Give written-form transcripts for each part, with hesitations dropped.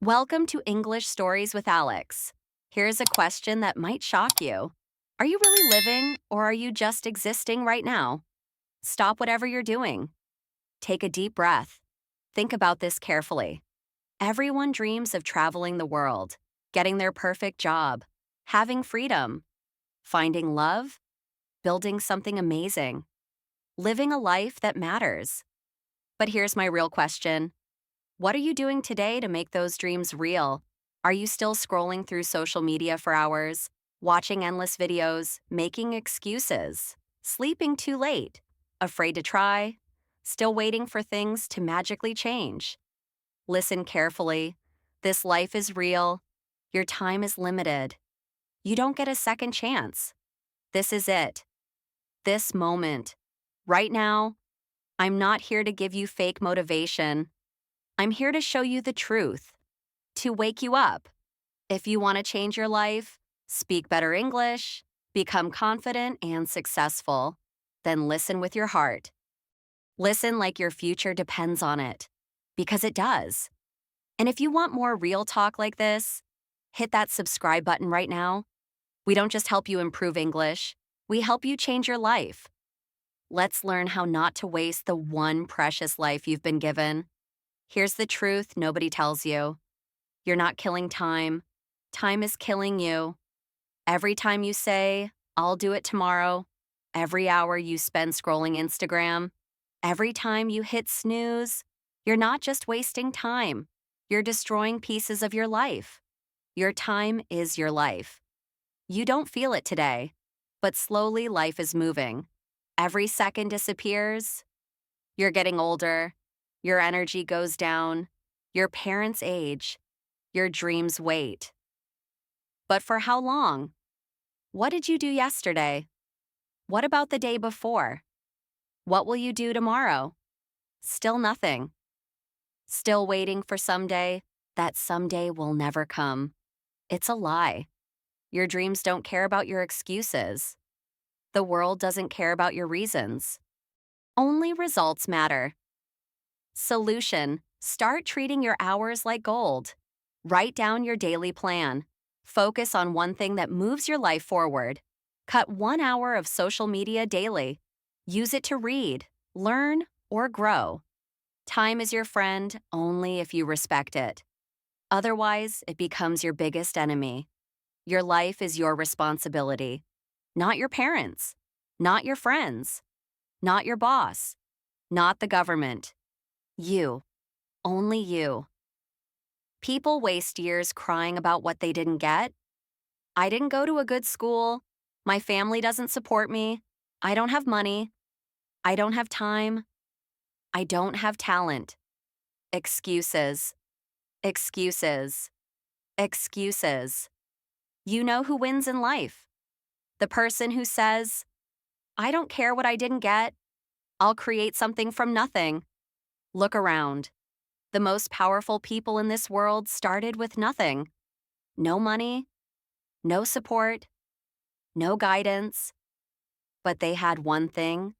Welcome to English Stories with Alex. Here's a question that might shock you. Are you really living or are you just existing right now? Stop whatever you're doing. Take a deep breath. Think about this carefully. Everyone dreams of traveling the world, getting their perfect job, having freedom, finding love, building something amazing, living a life that matters. But here's my real question. What are you doing today to make those dreams real? Are you still scrolling through social media for hours, watching endless videos, making excuses, sleeping too late, afraid to try, still waiting for things to magically change? Listen carefully. This life is real. Your time is limited. You don't get a second chance. This is it. This moment. Right now, I'm not here to give you fake motivation. I'm here to show you the truth, to wake you up. If you want to change your life, speak better English, become confident and successful, then listen with your heart. Listen like your future depends on it, because it does. And if you want more real talk like this, hit that subscribe button right now. We don't just help you improve English, we help you change your life. Let's learn how not to waste the one precious life you've been given. Here's the truth nobody tells you. You're not killing time. Time is killing you. Every time you say, I'll do it tomorrow, every hour you spend scrolling Instagram, every time you hit snooze, you're not just wasting time. You're destroying pieces of your life. Your time is your life. You don't feel it today, but slowly life is moving. Every second disappears. You're getting older. Your energy goes down. Your parents age. Your dreams wait. But for how long? What did you do yesterday? What about the day before? What will you do tomorrow? Still nothing. Still waiting for someday that someday will never come. It's a lie. Your dreams don't care about your excuses. The world doesn't care about your reasons. Only results matter. Solution: start treating your hours like gold. Write down your daily plan. Focus on one thing that moves your life forward. Cut 1 hour of social media daily. Use it to read, learn, or grow. Time is your friend only if you respect it. Otherwise, it becomes your biggest enemy. Your life is your responsibility, not your parents, not your friends, not your boss, not the government. You, only you. People waste years crying about what they didn't get. I didn't go to a good school. My family doesn't support me. I don't have money. I don't have time. I don't have talent. Excuses. Excuses. Excuses. You know who wins in life? The person who says, I don't care what I didn't get. I'll create something from nothing. Look around. The most powerful people in this world started with nothing. No money, no support, no guidance. But they had one thing: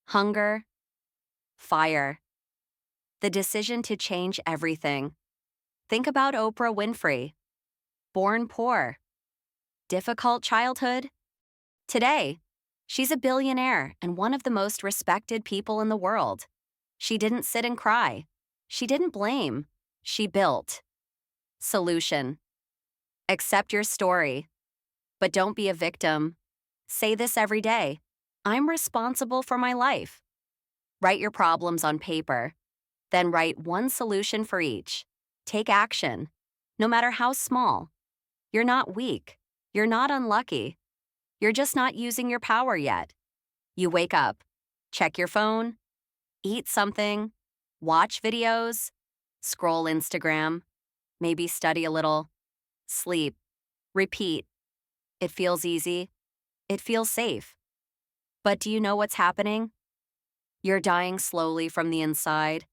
hunger, fire, the decision to change everything. Think about Oprah Winfrey. Born poor, difficult childhood. Today, she's a billionaire and one of the most respected people in the world. She didn't sit and cry. She didn't blame. She built. Solution: accept your story, but don't be a victim. Say this every day: I'm responsible for my life. Write your problems on paper. Then write one solution for each. Take action, no matter how small. You're not weak. You're not unlucky. You're just not using your power yet. You wake up, check your phone, eat something, watch videos, scroll Instagram, maybe study a little, sleep, repeat. It feels easy. It feels safe. But do you know what's happening? You're dying slowly from the inside.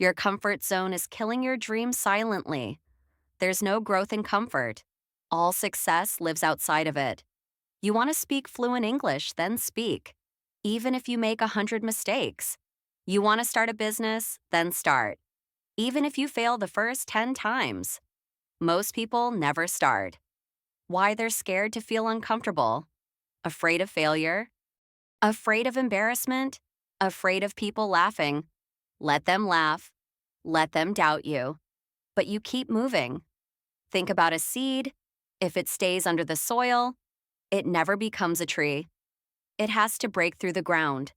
Your comfort zone is killing your dreams silently. There's no growth in comfort. All success lives outside of it. You want to speak fluent English, then speak. Even if you make 100 mistakes. You want to start a business, then start. even if you fail the first 10 times. Most people never start. Why they're scared to feel uncomfortable, afraid of failure, afraid of embarrassment, afraid of people laughing. Let them laugh. Let them doubt you. But you keep moving. Think about a seed. If it stays under the soil, it never becomes a tree. It has to break through the ground,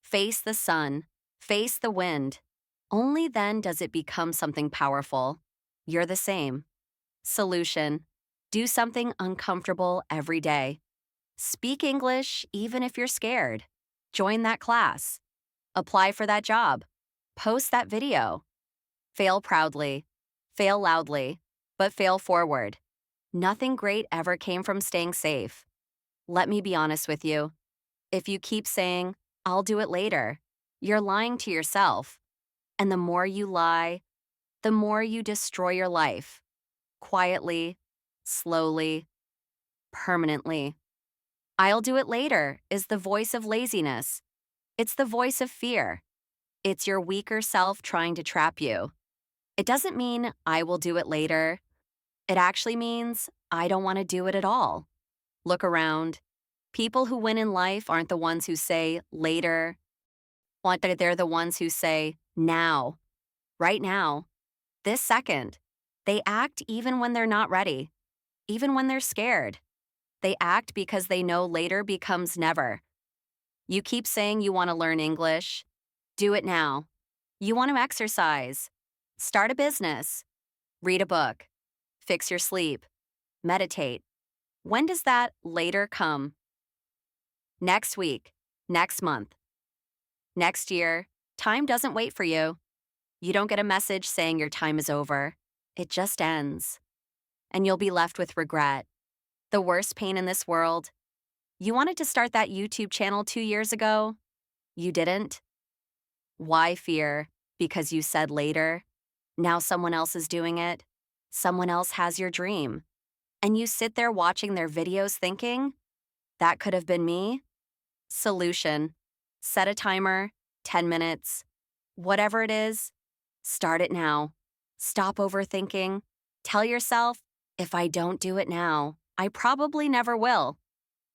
face the sun, face the wind. Only then does it become something powerful. You're the same. Solution: do something uncomfortable every day. Speak English even if you're scared. Join that class. Apply for that job. Post that video. Fail proudly. Fail loudly. But fail forward. Nothing great ever came from staying safe. Let me be honest with you. If you keep saying, "I'll do it later," you're lying to yourself. And the more you lie, the more you destroy your life. Quietly, slowly, permanently. "I'll do it later" is the voice of laziness. It's the voice of fear. It's your weaker self trying to trap you. It doesn't mean "I will do it later." It actually means "I don't want to do it at all." Look around. People who win in life aren't the ones who say later. They're the ones who say now, right now, this second. They act even when they're not ready, even when they're scared. They act because they know later becomes never. You keep saying you want to learn English. Do it now. You want to exercise. Start a business. Read a book. Fix your sleep. Meditate. When does that later come? Next week. Next month. Next year. Time doesn't wait for you. You don't get a message saying your time is over. It just ends. And you'll be left with regret. The worst pain in this world. You wanted to start that YouTube channel 2 years ago. You didn't. Why fear? Because you said later. Now someone else is doing it. Someone else has your dream. And you sit there watching their videos thinking, "That could have been me." Solution: set a timer, 10 minutes. Whatever it is, start it now. Stop overthinking. Tell yourself, "If I don't do it now, I probably never will."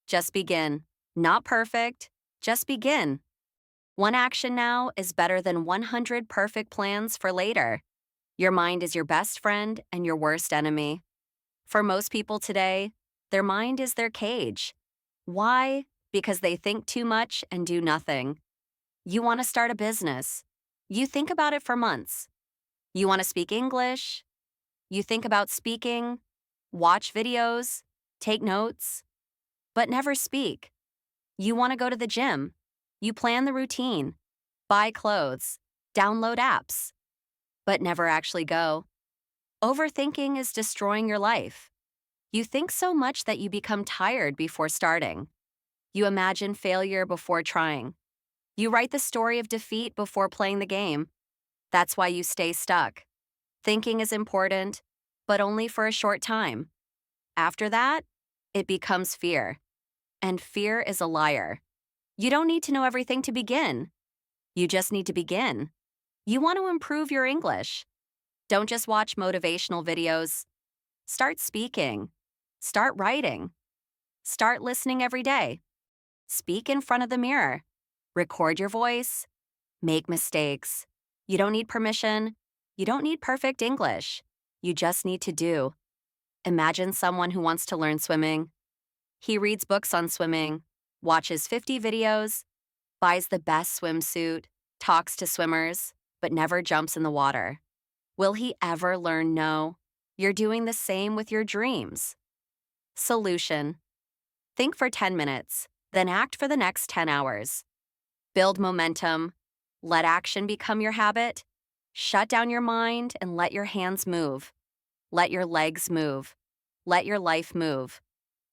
Just begin. Not perfect, just begin. One action now is better than 100 perfect plans for later. Your mind is your best friend and your worst enemy. For most people today, their mind is their cage. Why? Because they think too much and do nothing. You want to start a business. You think about it for months. You want to speak English. You think about speaking, watch videos, take notes, but never speak. You want to go to the gym. You plan the routine, buy clothes, download apps, but never actually go. Overthinking is destroying your life. You think so much that you become tired before starting. You imagine failure before trying. You write the story of defeat before playing the game. That's why you stay stuck. Thinking is important, but only for a short time. After that, it becomes fear. And fear is a liar. You don't need to know everything to begin. You just need to begin. You want to improve your English. Don't just watch motivational videos. Start speaking. Start writing. Start listening every day. Speak in front of the mirror. Record your voice. Make mistakes. You don't need permission. You don't need perfect English. You just need to do. Imagine someone who wants to learn swimming. He reads books on swimming, watches 50 videos, buys the best swimsuit, talks to swimmers, but never jumps in the water. Will he ever learn no? You're doing the same with your dreams. Solution: think for 10 minutes, then act for the next 10 hours. Build momentum. Let action become your habit. Shut down your mind and let your hands move. Let your legs move. Let your life move.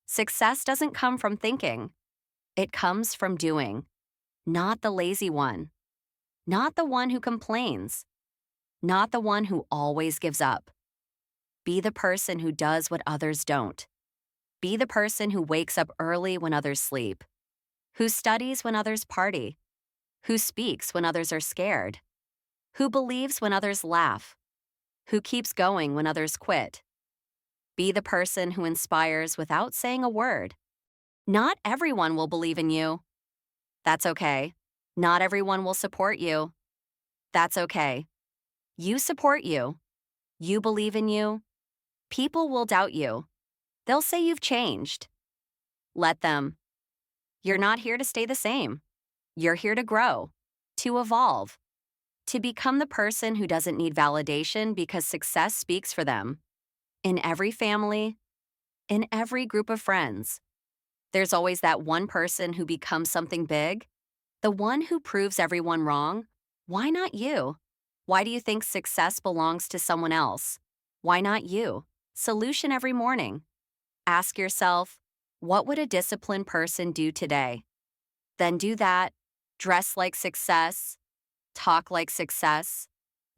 Success doesn't come from thinking. It comes from doing. Not the lazy one. Not the one who complains. Not the one who always gives up. Be the person who does what others don't. Be the person who wakes up early when others sleep. Who studies when others party. Who speaks when others are scared. Who believes when others laugh. Who keeps going when others quit? Be the person who inspires without saying a word. Not everyone will believe in you. That's okay. Not everyone will support you. That's okay. You support you. You believe in you. People will doubt you. They'll say you've changed. Let them. You're not here to stay the same. You're here to grow, to evolve, to become the person who doesn't need validation because success speaks for them. In every family, in every group of friends, there's always that one person who becomes something big, the one who proves everyone wrong. Why not you? Why do you think success belongs to someone else? Why not you? Solution every morning. Ask yourself, what would a disciplined person do today? Then do that. Dress like success. Talk like success.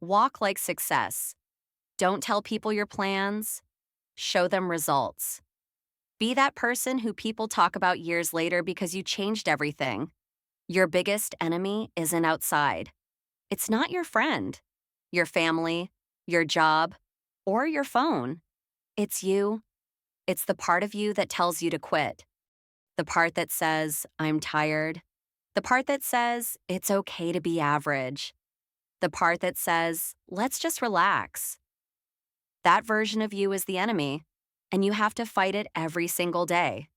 Walk like success. Don't tell people your plans. Show them results. Be that person who people talk about years later because you changed everything. Your biggest enemy isn't outside. It's not your friend, your family, your job, or your phone. It's you. It's the part of you that tells you to quit. The part that says, I'm tired. The part that says, it's okay to be average. The part that says, let's just relax. That version of you is the enemy, and you have to fight it every single day.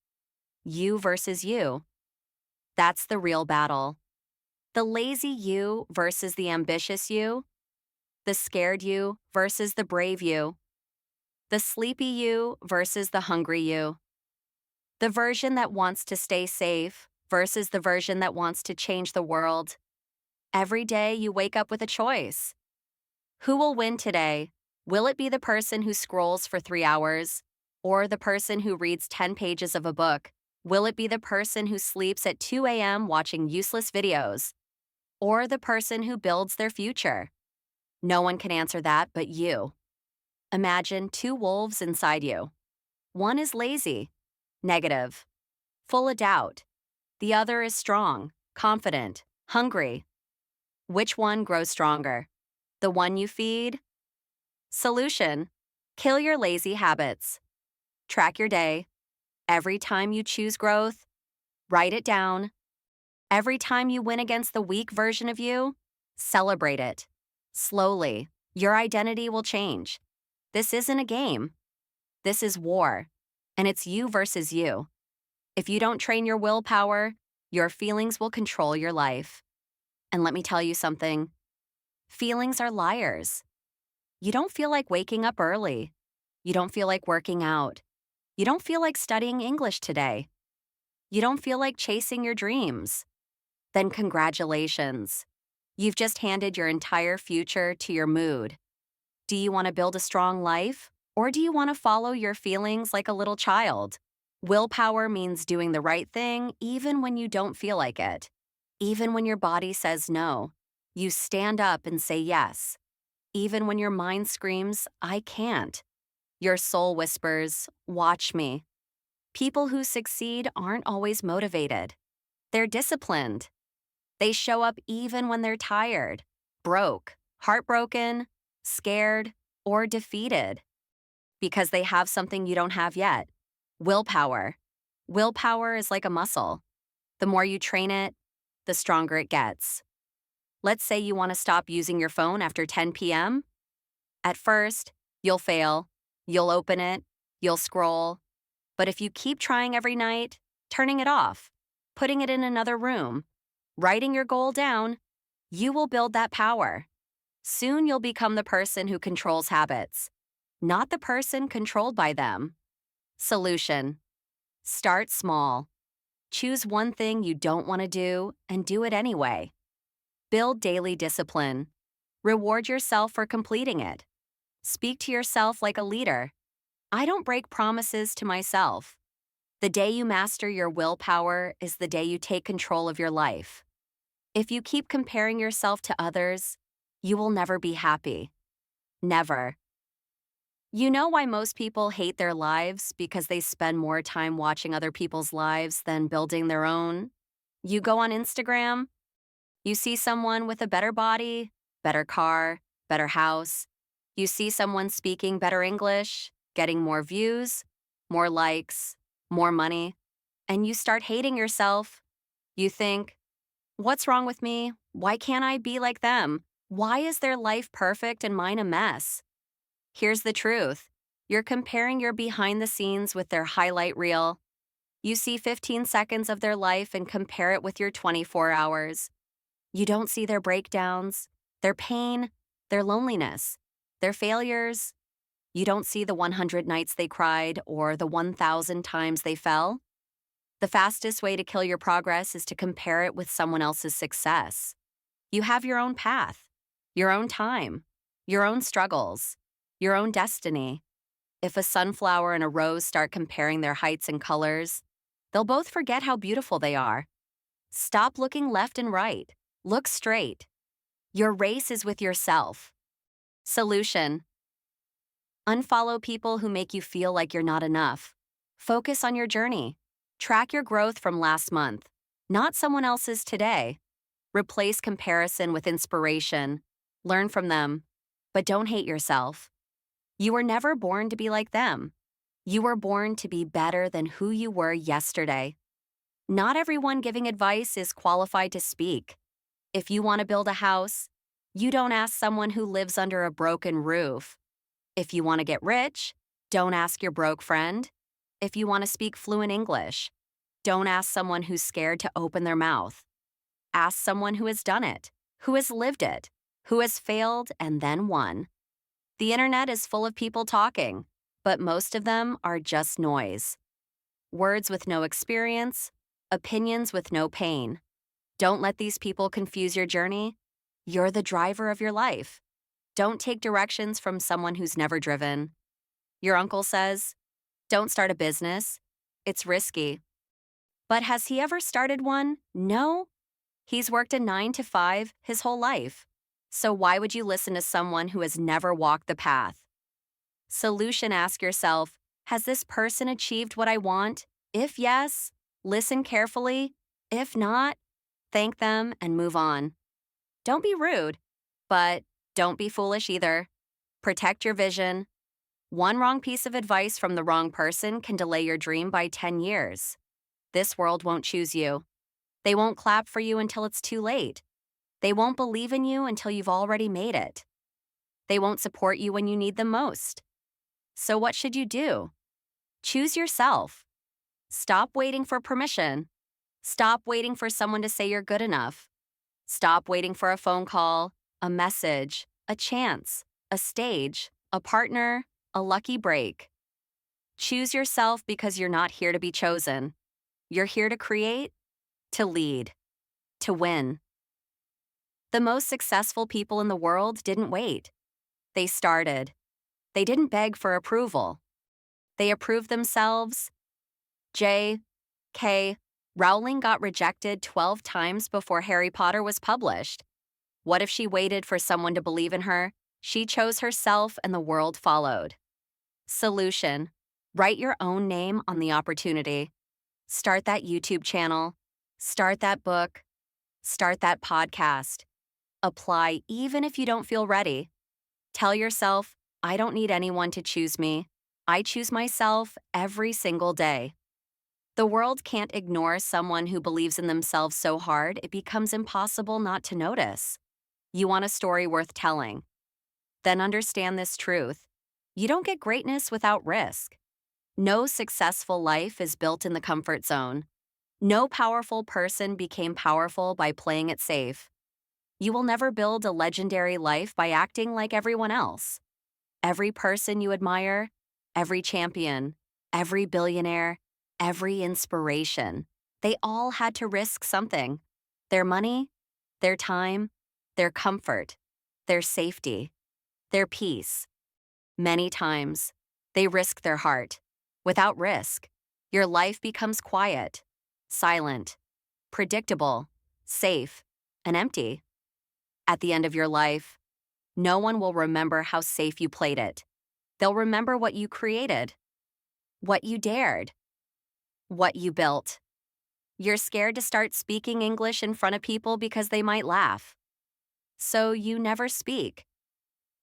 You versus you. That's the real battle. The lazy you versus the ambitious you. The scared you versus the brave you. The sleepy you versus the hungry you. The version that wants to stay safe versus the version that wants to change the world. Every day you wake up with a choice. Who will win today? Will it be the person who scrolls for 3 hours? Or the person who reads 10 pages of a book? Will it be the person who sleeps at 2 a.m. watching useless videos? Or the person who builds their future? No one can answer that but you. Imagine 2 wolves inside you. One is lazy, negative, full of doubt. The other is strong, confident, hungry. Which one grows stronger? The one you feed? Solution: kill your lazy habits. Track your day. Every time you choose growth, write it down. Every time you win against the weak version of you, celebrate it. Slowly, your identity will change. This isn't a game. This is war, and it's you versus you. If you don't train your willpower, your feelings will control your life. And let me tell you something. Feelings are liars. You don't feel like waking up early. You don't feel like working out. You don't feel like studying English today. You don't feel like chasing your dreams. Then congratulations. You've just handed your entire future to your mood. Do you want to build a strong life? Or do you want to follow your feelings like a little child? Willpower means doing the right thing even when you don't feel like it. Even when your body says no, you stand up and say yes. Even when your mind screams, I can't. Your soul whispers, watch me. People who succeed aren't always motivated. They're disciplined. They show up even when they're tired, broke, heartbroken, scared, or defeated. Because they have something you don't have yet: willpower. Willpower is like a muscle. The more you train it, the stronger it gets. Let's say you want to stop using your phone after 10 p.m. At first, you'll fail. You'll open it. You'll scroll. But if you keep trying every night, turning it off, putting it in another room, writing your goal down, you will build that power. Soon you'll become the person who controls habits, not the person controlled by them. Solution: start small. Choose one thing you don't want to do and do it anyway. Build daily discipline. Reward yourself for completing it. Speak to yourself like a leader. I don't break promises to myself. The day you master your willpower is the day you take control of your life. If you keep comparing yourself to others, you will never be happy. Never. You know why most people hate their lives? Because they spend more time watching other people's lives than building their own. You go on Instagram, you see someone with a better body, better car, better house. You see someone speaking better English, getting more views, more likes, more money, and you start hating yourself. You think, what's wrong with me? Why can't I be like them? Why is their life perfect and mine a mess? Here's the truth. You're comparing your behind the scenes with their highlight reel. You see 15 seconds of their life and compare it with your 24 hours. You don't see their breakdowns, their pain, their loneliness, their failures. You don't see the 100 nights they cried or the 1,000 times they fell. The fastest way to kill your progress is to compare it with someone else's success. You have your own path, your own time, your own struggles, your own destiny. If a sunflower and a rose start comparing their heights and colors, they'll both forget how beautiful they are. Stop looking left and right. Look straight. Your race is with yourself. Solution: unfollow people who make you feel like you're not enough. Focus on your journey. Track your growth from last month, not someone else's today. Replace comparison with inspiration. Learn from them, but don't hate yourself. You were never born to be like them. You were born to be better than who you were yesterday. Not everyone giving advice is qualified to speak. If you want to build a house, you don't ask someone who lives under a broken roof. If you want to get rich, don't ask your broke friend. If you want to speak fluent English, don't ask someone who's scared to open their mouth. Ask someone who has done it, who has lived it, who has failed and then won. The internet is full of people talking, but most of them are just noise. Words with no experience, opinions with no pain. Don't let these people confuse your journey. You're the driver of your life. Don't take directions from someone who's never driven. Your uncle says, don't start a business. It's risky. But has he ever started one? No. He's worked a 9 to 5 his whole life. So why would you listen to someone who has never walked the path? Solution: ask yourself, has this person achieved what I want? If yes, listen carefully. If not, thank them and move on. Don't be rude, but don't be foolish either. Protect your vision. One wrong piece of advice from the wrong person can delay your dream by 10 years. This world won't choose you. They won't clap for you until it's too late. They won't believe in you until you've already made it. They won't support you when you need them most. So what should you do? Choose yourself. Stop waiting for permission. Stop waiting for someone to say you're good enough. Stop waiting for a phone call, a message, a chance, a stage, a partner, a lucky break. Choose yourself because you're not here to be chosen. You're here to create, to lead, to win. The most successful people in the world didn't wait. They started. They didn't beg for approval. They approved themselves. J.K. Rowling got rejected 12 times before Harry Potter was published. What if she waited for someone to believe in her? She chose herself and the world followed. Solution: write your own name on the opportunity. Start that YouTube channel. Start that book. Start that podcast. Apply even if you don't feel ready. Tell yourself, I don't need anyone to choose me. I choose myself every single day. The world can't ignore someone who believes in themselves so hard it becomes impossible not to notice. You want a story worth telling? Then understand this truth. You don't get greatness without risk. No successful life is built in the comfort zone. No powerful person became powerful by playing it safe. You will never build a legendary life by acting like everyone else. Every person you admire, every champion, every billionaire, every inspiration, they all had to risk something. Their money, their time, their comfort, their safety, their peace. Many times, they risk their heart. Without risk, your life becomes quiet, silent, predictable, safe, and empty. At the end of your life, no one will remember how safe you played it. They'll remember what you created, what you dared, what you built. You're scared to start speaking English in front of people because they might laugh. So you never speak.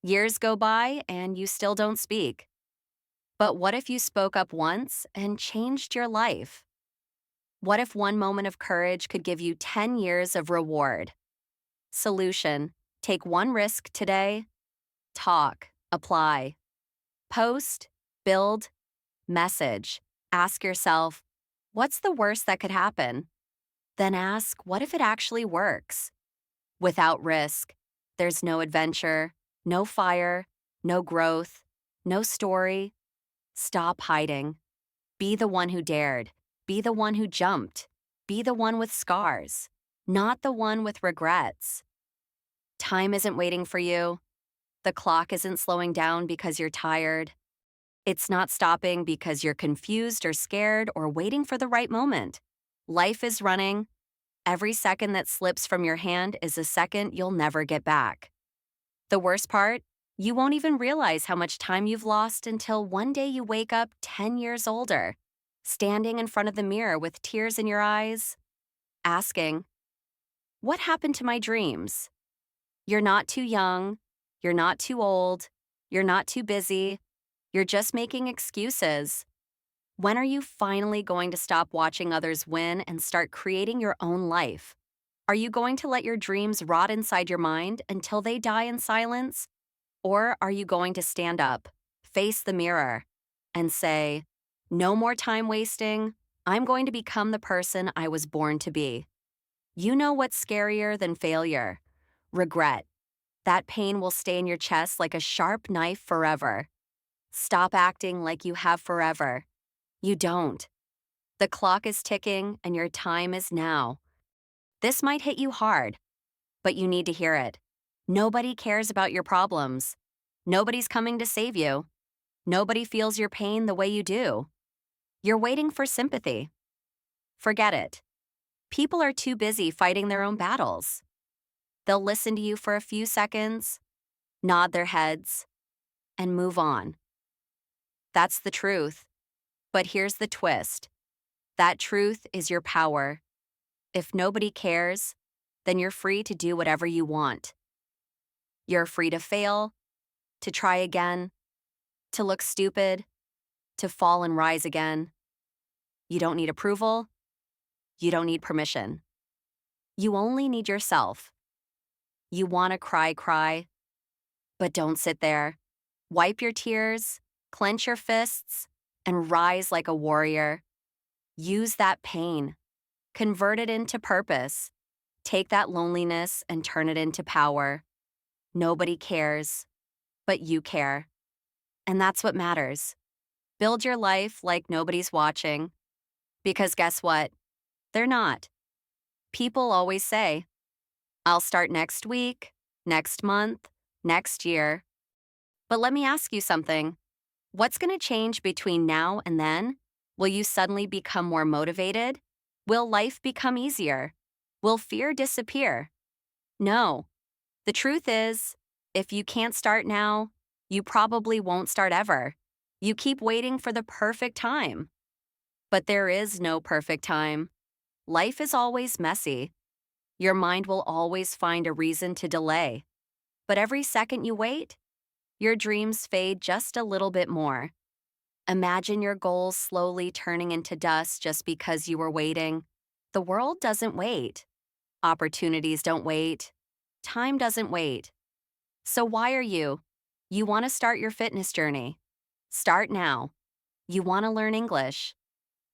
Years go by and you still don't speak. But what if you spoke up once and changed your life? What if one moment of courage could give you 10 years of reward? Solution: take one risk today. Talk, apply, post, build, message. Ask yourself, what's the worst that could happen? Then ask, what if it actually works? Without risk, there's no adventure, no fire, no growth, no story. Stop hiding. Be the one who dared. Be the one who jumped. Be the one with scars, not the one with regrets. Time isn't waiting for you. The clock isn't slowing down because you're tired. It's not stopping because you're confused or scared or waiting for the right moment. Life is running. Every second that slips from your hand is a second you'll never get back. The worst part? You won't even realize how much time you've lost until one day you wake up 10 years older, standing in front of the mirror with tears in your eyes, asking, what happened to my dreams? You're not too young. You're not too old. You're not too busy. You're just making excuses. When are you finally going to stop watching others win and start creating your own life? Are you going to let your dreams rot inside your mind until they die in silence? Or are you going to stand up, face the mirror, and say, no more time wasting. I'm going to become the person I was born to be. You know what's scarier than failure? Regret. That pain will stay in your chest like a sharp knife forever. Stop acting like you have forever. You don't. The clock is ticking and your time is now. This might hit you hard, but you need to hear it. Nobody cares about your problems. Nobody's coming to save you. Nobody feels your pain the way you do. You're waiting for sympathy. Forget it. People are too busy fighting their own battles. They'll listen to you for a few seconds, nod their heads, and move on. That's the truth. But here's the twist. That truth is your power. If nobody cares, then you're free to do whatever you want. You're free to fail, to try again, to look stupid, to fall and rise again. You don't need approval. You don't need permission. You only need yourself. You want to cry, but don't sit there. Wipe your tears, clench your fists, and rise like a warrior. Use that pain. Convert it into purpose. Take that loneliness and turn it into power. Nobody cares, but you care. And that's what matters. Build your life like nobody's watching. Because guess what? They're not. People always say, I'll start next week, next month, next year. But let me ask you something. What's going to change between now and then? Will you suddenly become more motivated? Will life become easier? Will fear disappear? No. The truth is, if you can't start now, you probably won't start ever. You keep waiting for the perfect time. But there is no perfect time. Life is always messy. Your mind will always find a reason to delay. But every second you wait, your dreams fade just a little bit more. Imagine your goals slowly turning into dust just because you were waiting. The world doesn't wait. Opportunities don't wait. Time doesn't wait. So why are you? You want to start your fitness journey? Start now. You want to learn English?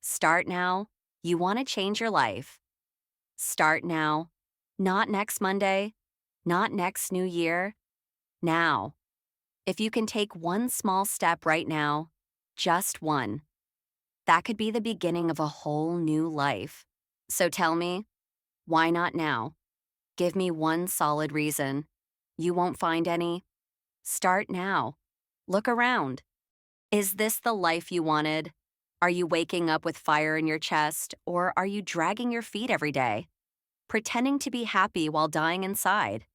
Start now. You want to change your life? Start now. Not next Monday. Not next New Year. Now. If you can take one small step right now, just one, that could be the beginning of a whole new life. So tell me, why not now? Give me one solid reason. You won't find any. Start now. Look around. Is this the life you wanted? Are you waking up with fire in your chest, or are you dragging your feet every day, pretending to be happy while dying inside?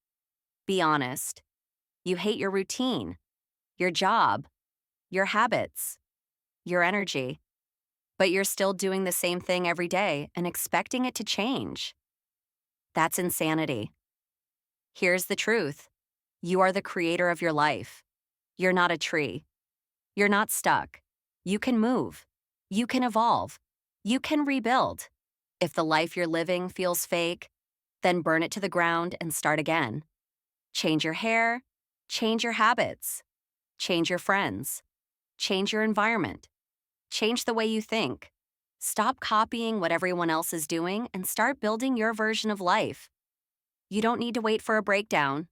Be honest. You hate your routine, your job, your habits, your energy, but you're still doing the same thing every day and expecting it to change. That's insanity. Here's the truth. You are the creator of your life. You're not a tree. You're not stuck. You can move. You can evolve. You can rebuild. If the life you're living feels fake, then burn it to the ground and start again. Change your hair. Change your habits. Change your friends. Change your environment. Change the way you think. Stop copying what everyone else is doing and start building your version of life. You don't need to wait for a breakdown.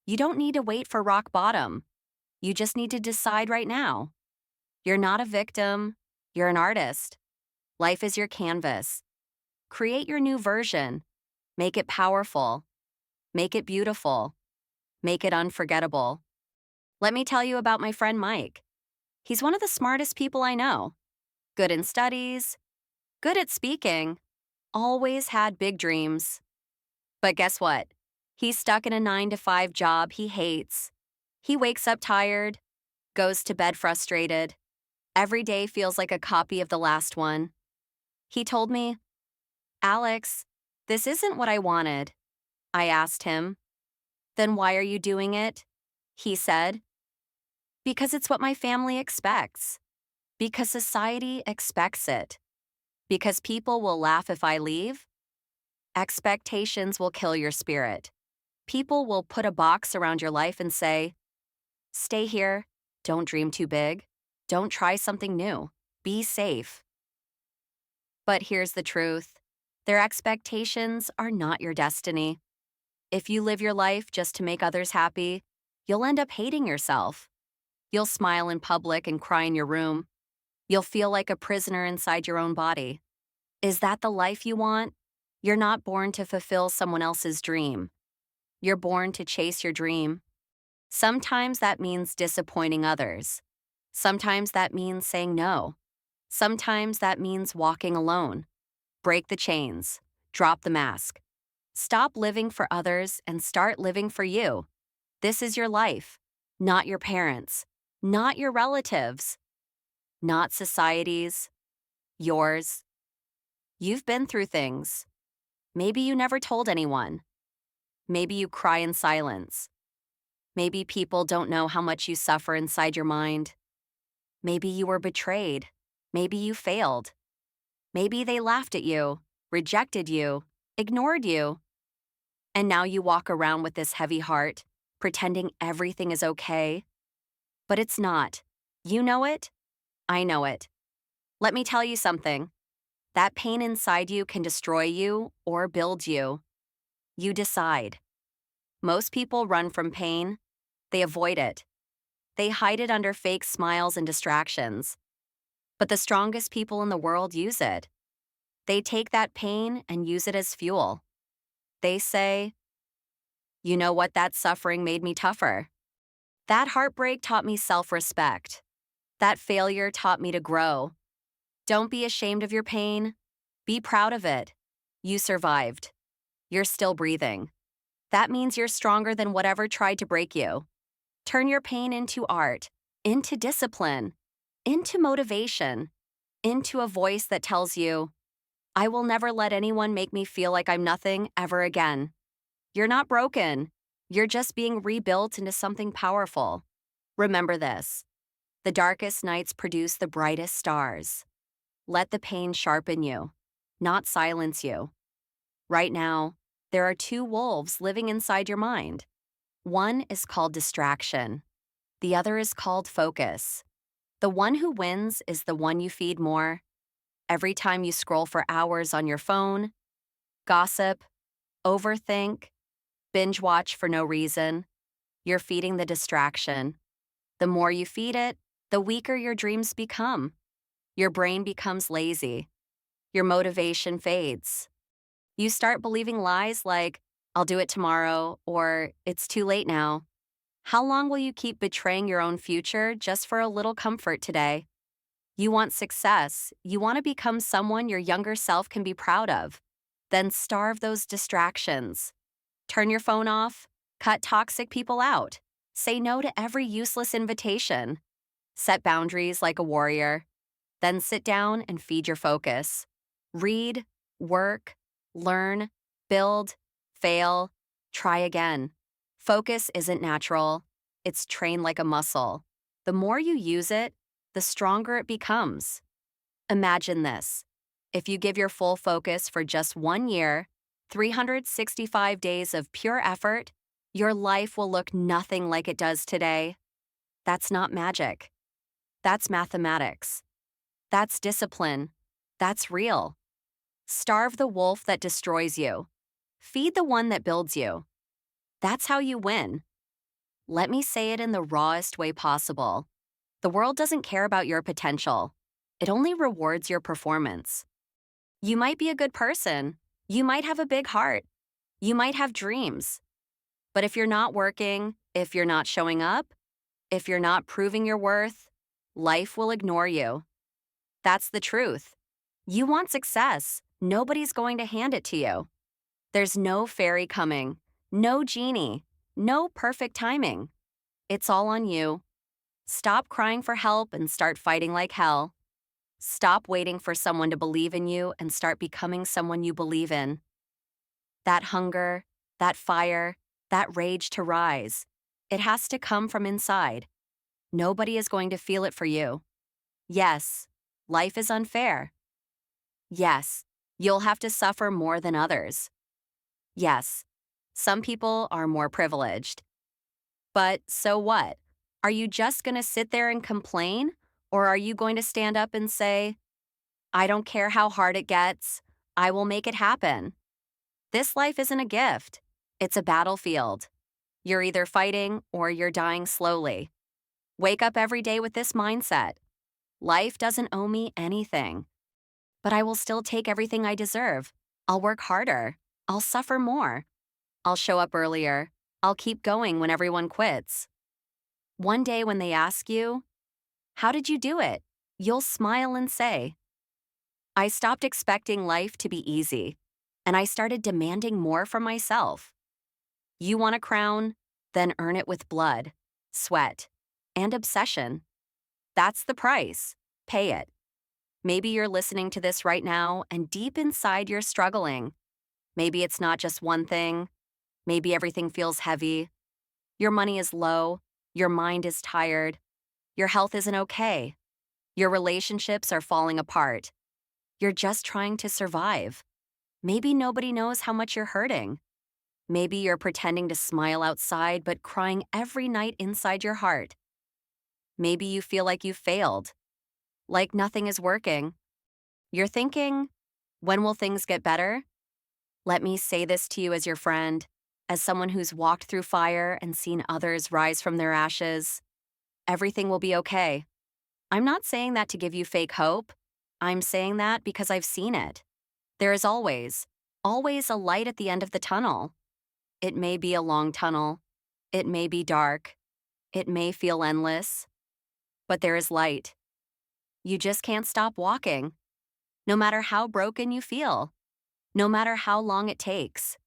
You don't need to wait for rock bottom. You just need to decide right now. You're not a victim. You're an artist. Life is your canvas. Create your new version. Make it powerful. Make it beautiful. Make it unforgettable. Let me tell you about my friend Mike. He's one of the smartest people I know. Good in studies, good at speaking, always had big dreams. But guess what? He's stuck in a 9-to-5 job he hates. He wakes up tired, goes to bed frustrated. Every day feels like a copy of the last one. He told me, "Alex, this isn't what I wanted." I asked him, "Then why are you doing it?" He said, "Because it's what my family expects. Because society expects it. Because people will laugh if I leave. Expectations will kill your spirit. People will put a box around your life and say, 'Stay here. Don't dream too big. Don't try something new. Be safe.' But here's the truth. Their expectations are not your destiny. If you live your life just to make others happy, you'll end up hating yourself. You'll smile in public and cry in your room. You'll feel like a prisoner inside your own body. Is that the life you want? You're not born to fulfill someone else's dream. You're born to chase your dream. Sometimes that means disappointing others. Sometimes that means saying no. Sometimes that means walking alone. Break the chains. Drop the mask. Stop living for others and start living for you. This is your life, not your parents, not your relatives, not society's, yours. You've been through things. Maybe you never told anyone. Maybe you cry in silence. Maybe people don't know how much you suffer inside your mind. Maybe you were betrayed. Maybe you failed. Maybe they laughed at you, rejected you, ignored you. And now you walk around with this heavy heart, pretending everything is okay. But it's not. You know it. I know it. Let me tell you something. That pain inside you can destroy you or build you. You decide. Most people run from pain. They avoid it. They hide it under fake smiles and distractions. But the strongest people in the world use it. They take that pain and use it as fuel. They say, "You know what? That suffering made me tougher. That heartbreak taught me self-respect. That failure taught me to grow." Don't be ashamed of your pain. Be proud of it. You survived. You're still breathing. That means you're stronger than whatever tried to break you. Turn your pain into art, into discipline, into motivation, into a voice that tells you, "I will never let anyone make me feel like I'm nothing ever again." You're not broken. You're just being rebuilt into something powerful. Remember this. The darkest nights produce the brightest stars. Let the pain sharpen you, not silence you. Right now, there are two wolves living inside your mind. One is called distraction. The other is called focus. The one who wins is the one you feed more. Every time you scroll for hours on your phone, gossip, overthink, binge watch for no reason, you're feeding the distraction. The more you feed it, the weaker your dreams become. Your brain becomes lazy. Your motivation fades. You start believing lies like, "I'll do it tomorrow," or "It's too late now." How long will you keep betraying your own future just for a little comfort today? You want success. You want to become someone your younger self can be proud of. Then starve those distractions. Turn your phone off. Cut toxic people out. Say no to every useless invitation. Set boundaries like a warrior. Then sit down and feed your focus. Read, work, learn, build, fail, try again. Focus isn't natural, it's trained like a muscle. The more you use it, the stronger it becomes. Imagine this. If you give your full focus for just 1 year, 365 days of pure effort, your life will look nothing like it does today. That's not magic. That's mathematics. That's discipline. That's real. Starve the wolf that destroys you. Feed the one that builds you. That's how you win. Let me say it in the rawest way possible. The world doesn't care about your potential. It only rewards your performance. You might be a good person. You might have a big heart. You might have dreams. But if you're not working, if you're not showing up, if you're not proving your worth, life will ignore you. That's the truth. You want success. Nobody's going to hand it to you. There's no fairy coming, no genie, no perfect timing. It's all on you. Stop crying for help and start fighting like hell. Stop waiting for someone to believe in you and start becoming someone you believe in. That hunger, that fire, that rage to rise, it has to come from inside. Nobody is going to feel it for you. Yes, life is unfair. Yes, you'll have to suffer more than others. Yes, some people are more privileged. But so what? Are you just going to sit there and complain? Or are you going to stand up and say, I don't care how hard it gets, I will make it happen? This life isn't a gift. It's a battlefield. You're either fighting or you're dying slowly. Wake up every day with this mindset. Life doesn't owe me anything. But I will still take everything I deserve. I'll work harder. I'll suffer more. I'll show up earlier. I'll keep going when everyone quits. One day when they ask you, how did you do it? You'll smile and say, I stopped expecting life to be easy, and I started demanding more from myself. You want a crown? Then earn it with blood, sweat, and obsession. That's the price. Pay it. Maybe you're listening to this right now, and deep inside you're struggling. Maybe it's not just one thing. Maybe everything feels heavy. Your money is low. Your mind is tired. Your health isn't okay. Your relationships are falling apart. You're just trying to survive. Maybe nobody knows how much you're hurting. Maybe you're pretending to smile outside but crying every night inside your heart. Maybe you feel like you've failed, like nothing is working. You're thinking, when will things get better? Let me say this to you as your friend, as someone who's walked through fire and seen others rise from their ashes. Everything will be okay. I'm not saying that to give you fake hope. I'm saying that because I've seen it. There is always a light at the end of the tunnel. It may be a long tunnel. It may be dark. It may feel endless. But there is light. You just can't stop walking. No matter how broken you feel. No matter how long it takes.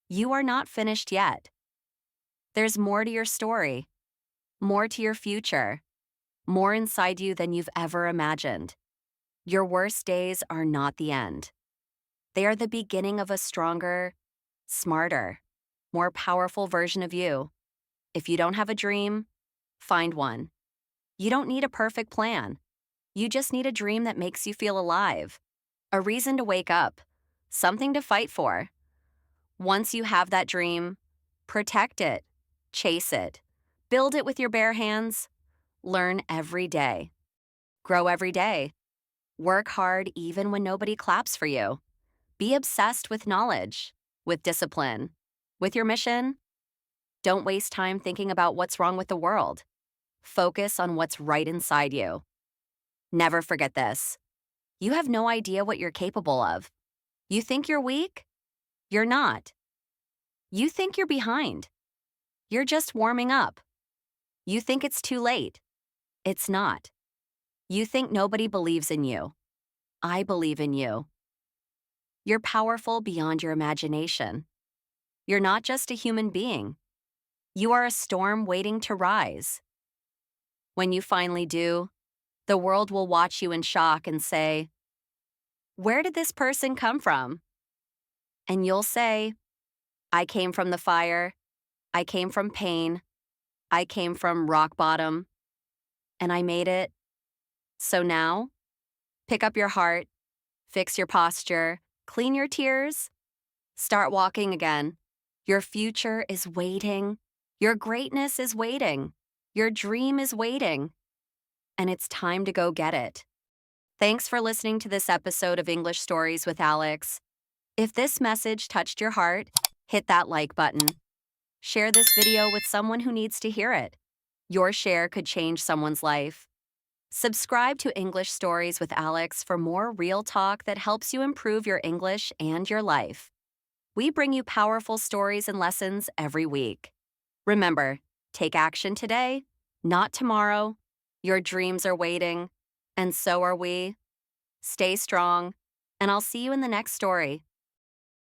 You are not finished yet. There's more to your story. More to your future. More inside you than you've ever imagined. Your worst days are not the end. They are the beginning of a stronger, smarter, more powerful version of you. If you don't have a dream, find one. You don't need a perfect plan. You just need a dream that makes you feel alive. A reason to wake up. Something to fight for. Once you have that dream, protect it, chase it, build it with your bare hands. Learn every day. Grow every day. Work hard even when nobody claps for you. Be obsessed with knowledge, with discipline, with your mission. Don't waste time thinking about what's wrong with the world. Focus on what's right inside you. Never forget this. You have no idea what you're capable of. You think you're weak? You're not. You think you're behind. You're just warming up. You think it's too late. It's not. You think nobody believes in you. I believe in you. You're powerful beyond your imagination. You're not just a human being. You are a storm waiting to rise. When you finally do, the world will watch you in shock and say, where did this person come from? And you'll say, I came from the fire, I came from pain. I came from rock bottom, and I made it. So now, pick up your heart, fix your posture, clean your tears, start walking again. Your future is waiting. Your greatness is waiting. Your dream is waiting. And it's time to go get it. Thanks for listening to this episode of English Stories with Alex. If this message touched your heart, hit that like button. Share this video with someone who needs to hear it. Your share could change someone's life. Subscribe to English Stories with Alex for more real talk that helps you improve your English and your life. We bring you powerful stories and lessons every week. Remember, take action today, not tomorrow. Your dreams are waiting, and so are we. Stay strong, and I'll see you in the next story.